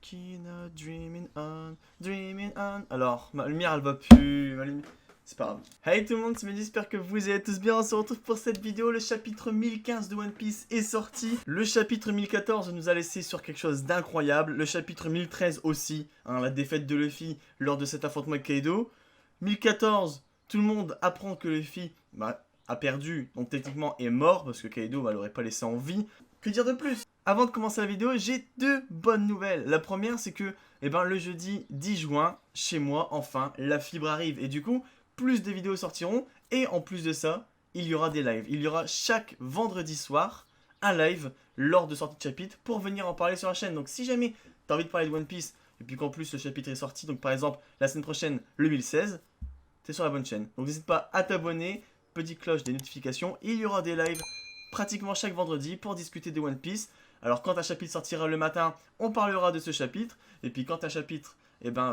Kina, dreaming on. Alors, ma lumière elle va plus. C'est pas grave. Hey tout le monde, c'est Mehdi, j'espère que vous allez tous bien. On se retrouve pour cette vidéo. Le chapitre 1015 de One Piece est sorti. Le chapitre 1014 nous a laissé sur quelque chose d'incroyable. Le chapitre 1013 aussi, la défaite de Luffy lors de cet affrontement avec Kaido. 1014, tout le monde apprend que Luffy a perdu, donc techniquement est mort, parce que Kaido l'aurait pas laissé en vie. Que dire de plus? Avant de commencer la vidéo, j'ai deux bonnes nouvelles. La première, c'est que le jeudi 10 juin, chez moi, enfin, la fibre arrive. Et du coup, plus de vidéos sortiront. Et en plus de ça, il y aura des lives. Il y aura chaque vendredi soir un live lors de sortie de chapitre pour venir en parler sur la chaîne. Donc si jamais tu as envie de parler de One Piece, et puis qu'en plus le chapitre est sorti, donc par exemple la semaine prochaine, le 1016, tu es sur la bonne chaîne. Donc n'hésite pas à t'abonner, petite cloche des notifications. Il y aura des lives pratiquement chaque vendredi pour discuter de One Piece. Alors quand un chapitre sortira le matin, on parlera de ce chapitre. Et puis quand un chapitre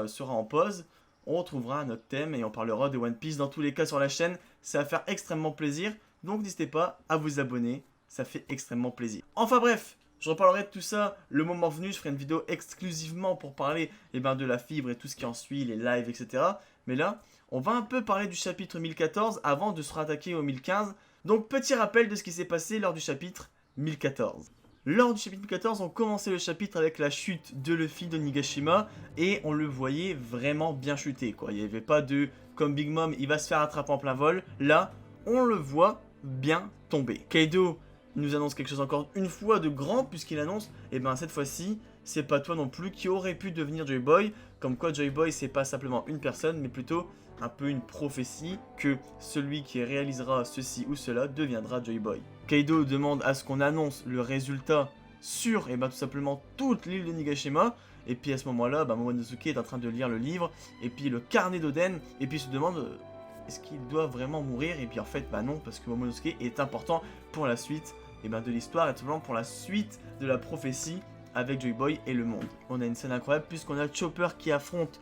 sera en pause, on retrouvera notre thème et on parlera de One Piece. Dans tous les cas sur la chaîne, ça va faire extrêmement plaisir. Donc n'hésitez pas à vous abonner, ça fait extrêmement plaisir. Enfin bref, je reparlerai de tout ça le moment venu. Je ferai une vidéo exclusivement pour parler de la fibre et tout ce qui en suit, les lives, etc. Mais là, on va un peu parler du chapitre 1014 avant de se rattaquer au 1015. Donc petit rappel de ce qui s'est passé lors du chapitre 1014. Lors du chapitre 1014, on commençait le chapitre avec la chute de Luffy de Nigashima et on le voyait vraiment bien chuter, quoi. Il n'y avait pas de comme Big Mom, il va se faire attraper en plein vol. Là, on le voit bien tomber. Kaido nous annonce quelque chose encore une fois de grand puisqu'il annonce, cette fois-ci, c'est pas toi non plus qui aurait pu devenir Joy Boy. Comme quoi Joy Boy, c'est pas simplement une personne, mais plutôt un peu une prophétie que celui qui réalisera ceci ou cela deviendra Joy Boy. Kaido demande à ce qu'on annonce le résultat sur tout simplement toute l'île de Nigashima. Et puis à ce moment-là, Momonosuke est en train de lire le livre et puis le carnet d'Oden et puis il se demande est-ce qu'il doit vraiment mourir. Et puis en fait non, parce que Momonosuke est important pour la suite de l'histoire et tout simplement pour la suite de la prophétie avec Joy Boy et le monde. On a une scène incroyable puisqu'on a Chopper qui affronte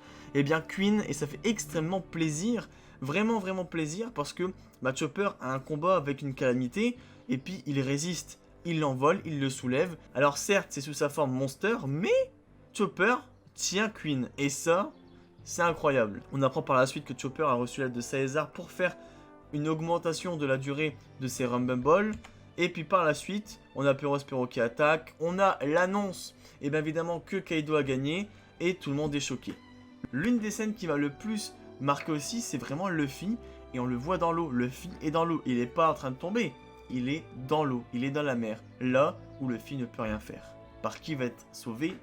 Queen et ça fait extrêmement plaisir, vraiment plaisir parce que Chopper a un combat avec une calamité et puis il résiste, il l'envole, il le soulève. Alors certes c'est sous sa forme monster mais Chopper tient Queen et ça c'est incroyable. On apprend par la suite que Chopper a reçu l'aide de Caesar pour faire une augmentation de la durée de ses Rumble Balls. Et puis par la suite, on a Perospero qui attaque, on a l'annonce, évidemment que Kaido a gagné, et tout le monde est choqué. L'une des scènes qui m'a le plus marqué aussi, c'est vraiment Luffy, et on le voit dans l'eau. Luffy est dans l'eau, il n'est pas en train de tomber, il est dans l'eau, il est dans la mer, là où Luffy ne peut rien faire. Par qui va être sauvé?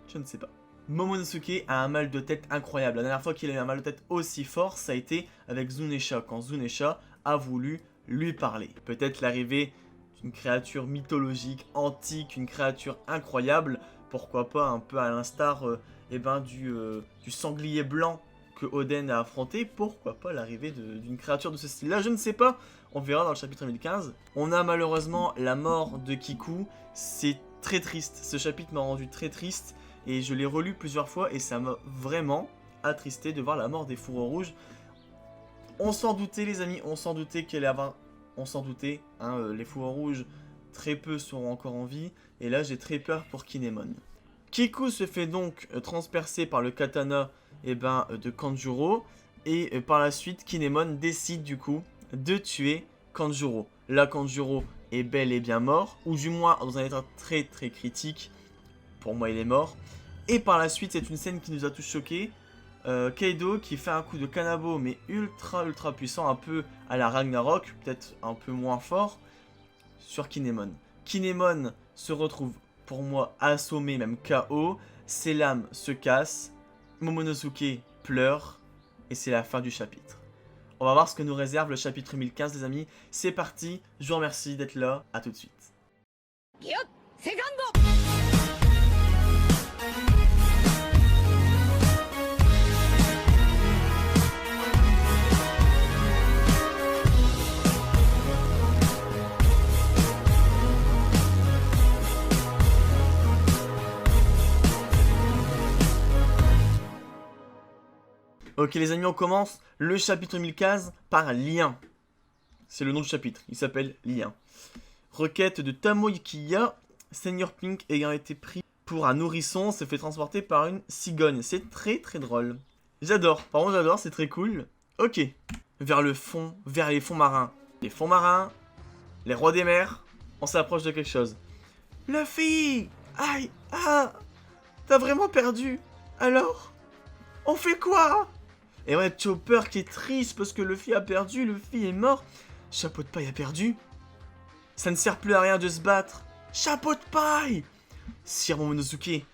Je ne sais pas. Momonosuke a un mal de tête incroyable. La dernière fois qu'il a eu un mal de tête aussi fort, ça a été avec Zunesha, quand Zunesha a voulu lui parler. Peut-être l'arrivée d'une créature mythologique, antique, une créature incroyable, pourquoi pas un peu à l'instar du sanglier blanc que Oden a affronté, pourquoi pas l'arrivée d'une créature de ce style-là, je ne sais pas, on verra dans le chapitre 1015. On a malheureusement la mort de Kiku, c'est très triste, ce chapitre m'a rendu très triste, et je l'ai relu plusieurs fois, et ça m'a vraiment attristé de voir la mort des Fourreaux Rouges. On s'en doutait les amis, on s'en doutait qu'elle allait avoir... On s'en doutait, les Fourreaux Rouges, très peu seront encore en vie. Et là j'ai très peur pour Kinemon. Kiku se fait donc transpercer par le katana de Kanjuro. Et par la suite Kinemon décide du coup de tuer Kanjuro. Là Kanjuro est bel et bien mort, ou du moins dans un état très critique. Pour moi il est mort. Et par la suite c'est une scène qui nous a tous choqués. Kaido qui fait un coup de Kanabo mais ultra puissant, un peu à la Ragnarok, peut-être un peu moins fort, sur Kinemon. Kinemon se retrouve pour moi assommé, même KO, ses lames se cassent, Momonosuke pleure et c'est la fin du chapitre. On va voir ce que nous réserve le chapitre 1015 les amis, c'est parti, je vous remercie d'être là, à tout de suite. Ok les amis, on commence le chapitre 1015 par Lien. C'est le nom du chapitre, il s'appelle Lien. Requête de Tamoikiya Seigneur Pink ayant été pris pour un nourrisson se fait transporter par une cigogne. C'est très très drôle. J'adore, par contre j'adore, c'est très cool. Ok, vers le fond, vers les fonds marins. Les fonds marins, les rois des mers, on s'approche de quelque chose. Luffy! Aïe! Ah! T'as vraiment perdu? Alors? On fait quoi? Et ouais, Chopper qui est triste parce que Luffy a perdu, Luffy est mort. Chapeau de paille a perdu. Ça ne sert plus à rien de se battre. Chapeau de paille! Sir Momonosuke,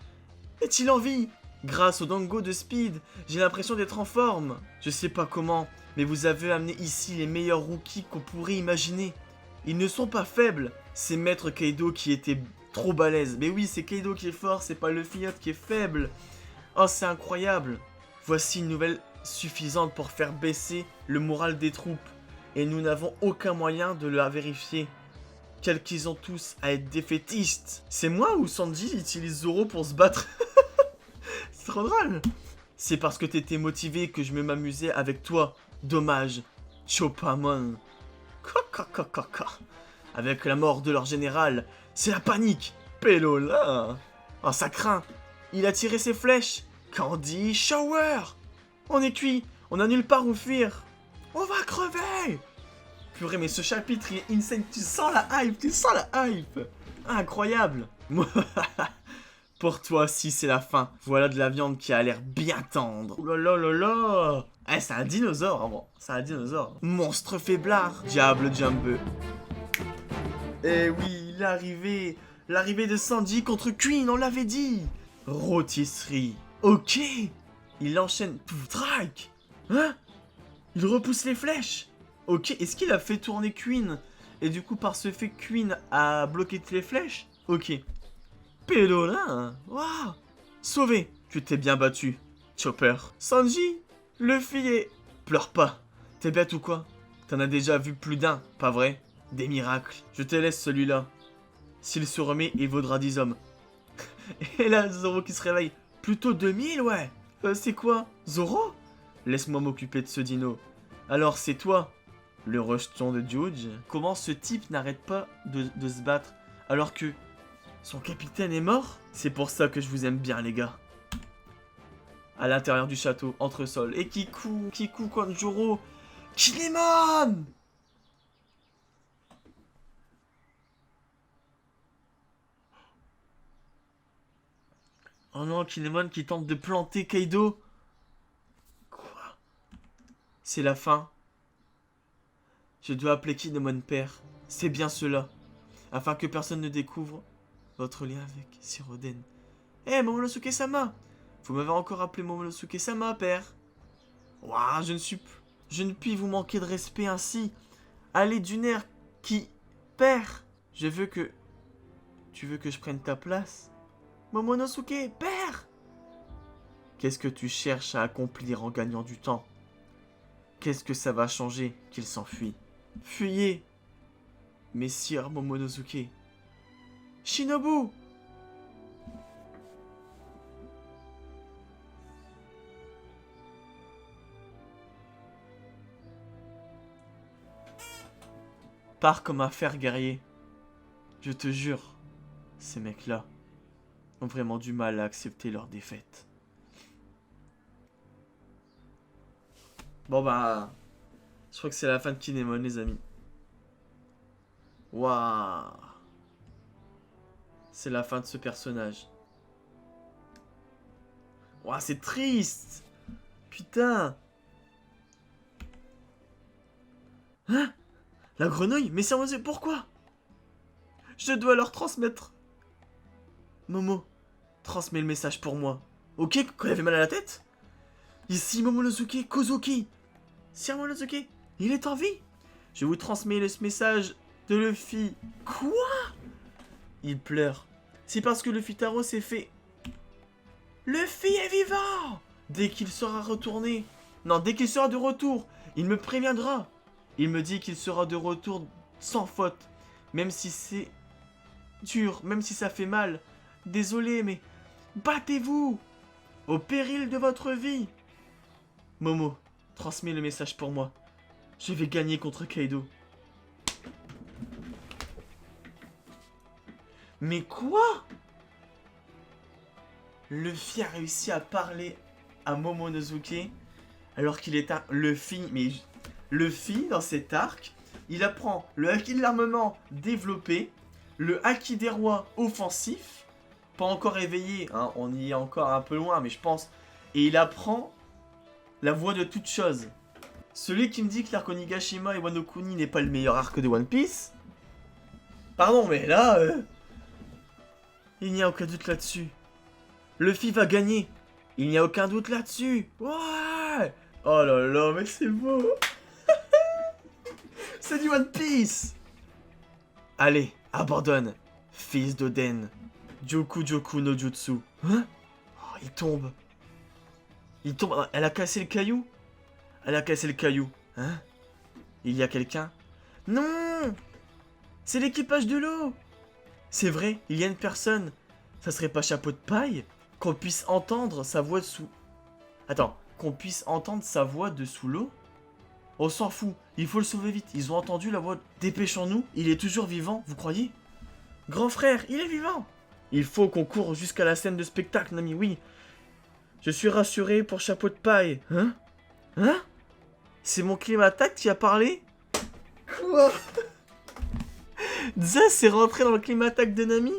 est-il en vie? Grâce au Dango de Speed, j'ai l'impression d'être en forme. Je sais pas comment, mais vous avez amené ici les meilleurs rookies qu'on pourrait imaginer. Ils ne sont pas faibles. C'est Maître Kaido qui était trop balèze. Mais oui, c'est Kaido qui est fort, c'est pas Luffy qui est faible. Oh, c'est incroyable. Voici une nouvelle suffisante pour faire baisser le moral des troupes. Et nous n'avons aucun moyen de la vérifier. Quels qu'ils ont tous à être défaitistes. C'est moi ou Sanji utilise Zoro pour se battre? C'est trop drôle. C'est parce que t'étais motivé que je me m'amusais avec toi. Dommage. Chopamon. Avec la mort de leur général, c'est la panique. Pélola. Oh, ça craint. Il a tiré ses flèches. Candy Shower. On est cuit. On a nulle part où fuir. On va crever. Purée, mais ce chapitre, il est insane. Tu sens la hype. Tu sens la hype. Incroyable. Pour toi, si c'est la fin. Voilà de la viande qui a l'air bien tendre. Oh là là là là. Eh, c'est un dinosaure, bon. C'est un dinosaure. Monstre faiblard. Diable Jumbo. Eh oui, l'arrivée. L'arrivée de Sanji contre Queen, on l'avait dit. Rôtisserie. Ok. Il enchaîne. Strike. Hein? Il repousse les flèches. Ok, est-ce qu'il a fait tourner Queen? Et du coup, par ce fait, Queen a bloqué toutes les flèches? Ok. Pélolin. Waouh. Sauvé. Tu t'es bien battu. Chopper. Sanji. Luffy est... Pleure pas. T'es bête ou quoi? T'en as déjà vu plus d'un, pas vrai? Des miracles. Je te laisse celui-là. S'il se remet, il vaudra 10 hommes. Et là, Zoro qui se réveille. Plutôt 2000, ouais. C'est quoi? Zoro? Laisse-moi m'occuper de ce dino. Alors, c'est toi, le rejeton de Juge? Comment ce type n'arrête pas de se battre alors que son capitaine est mort? C'est pour ça que je vous aime bien, les gars. À l'intérieur du château, entre sol. Et Kiku Kanjuro, Kinemon! Oh non, Kinemon qui tente de planter Kaido. Quoi? C'est la fin. Je dois appeler Kinemon père. C'est bien cela. Afin que personne ne découvre votre lien avec Shiroden. Eh, Momonosuke-sama! Vous m'avez encore appelé Momonosuke-sama, père. Ouah, je ne puis vous manquer de respect ainsi. Allez, d'une air qui... Père! Tu veux que je prenne ta place? Momonosuke, père! Qu'est-ce que tu cherches à accomplir en gagnant du temps? Qu'est-ce que ça va changer qu'il s'enfuit? Fuyez! Messire Momonosuke. Shinobu! Pars comme un fer guerrier. Je te jure, ces mecs-là ont vraiment du mal à accepter leur défaite. Bon bah, je crois que c'est la fin de Kinemon, les amis. Waouh. C'est la fin de ce personnage. Waouh, c'est triste. Putain. Hein? La grenouille? Mais sérieusement, pourquoi? Je dois leur transmettre. Momo, transmets le message pour moi. Ok, quand il avait mal à la tête? Ici Momonosuke Kozuki. Sir Momonosuke, il est en vie. Je vous transmets le message de Luffy. Quoi? Il pleure. C'est parce que Luffy Taro s'est fait... Luffy est vivant! Dès qu'il sera retourné... Non, dès qu'il sera de retour, il me préviendra. Il me dit qu'il sera de retour sans faute. Même si c'est dur, même si ça fait mal. Désolé, mais battez-vous au péril de votre vie. Momo, transmets le message pour moi. Je vais gagner contre Kaido. Mais quoi? Luffy a réussi à parler à Momonosuke alors qu'il est un Luffy. Mais Luffy, dans cet arc, il apprend le haki de l'armement développé, le haki des rois offensif, pas encore éveillé, hein, on y est encore un peu loin, mais je pense. Et il apprend la voie de toute chose. Celui qui me dit que l'arc Onigashima et Wano Kuni n'est pas le meilleur arc de One Piece. Pardon, mais là, il n'y a aucun doute là-dessus. Luffy va gagner. Il n'y a aucun doute là-dessus. Ouais. Oh là là, mais c'est beau. C'est du One Piece. Allez, abandonne, fils d'Oden. Joku Joku no Jutsu. Hein? Oh, il tombe. Il tombe. Elle a cassé le caillou. Elle a cassé le caillou. Hein? Il y a quelqu'un? Non! C'est l'équipage de l'eau. C'est vrai, il y a une personne. Ça serait pas Chapeau de Paille? Qu'on puisse entendre sa voix dessous. Attends, qu'on puisse entendre sa voix dessous l'eau? On s'en fout, il faut le sauver vite. Ils ont entendu la voix. Dépêchons-nous, il est toujours vivant, vous croyez? Grand frère, il est vivant. Il faut qu'on court jusqu'à la scène de spectacle, Nami, oui. Je suis rassuré pour Chapeau de Paille. Hein? Hein? C'est mon Climatac qui a parlé? Quoi? Zeus est rentré dans le Climatac de Nami?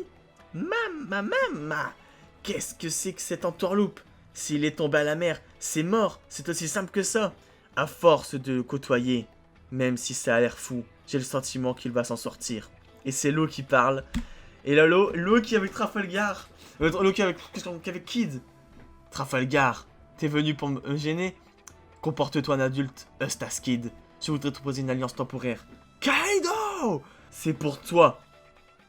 Mama! Qu'est-ce que c'est que cette entourloupe? S'il est tombé à la mer, c'est mort, c'est aussi simple que ça. À force de le côtoyer, même si ça a l'air fou, j'ai le sentiment qu'il va s'en sortir. Et c'est l'eau qui parle. Et là, l'eau qui est avec Trafalgar. L'eau qui est avec Kid. Trafalgar, t'es venu pour me gêner? Comporte-toi en adulte, Eustace Kid. Je voudrais te proposer une alliance temporaire. Kaido! C'est pour toi.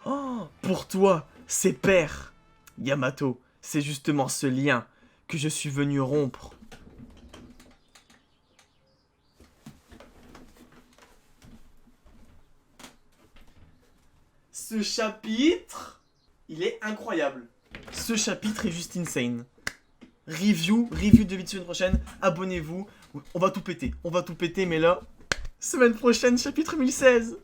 Oh, pour toi, c'est père. Yamato, c'est justement ce lien que je suis venu rompre. Ce chapitre, il est incroyable. Ce chapitre est juste insane. Review de vidéo semaine prochaine. Abonnez-vous. On va tout péter, mais là, semaine prochaine, chapitre 1016.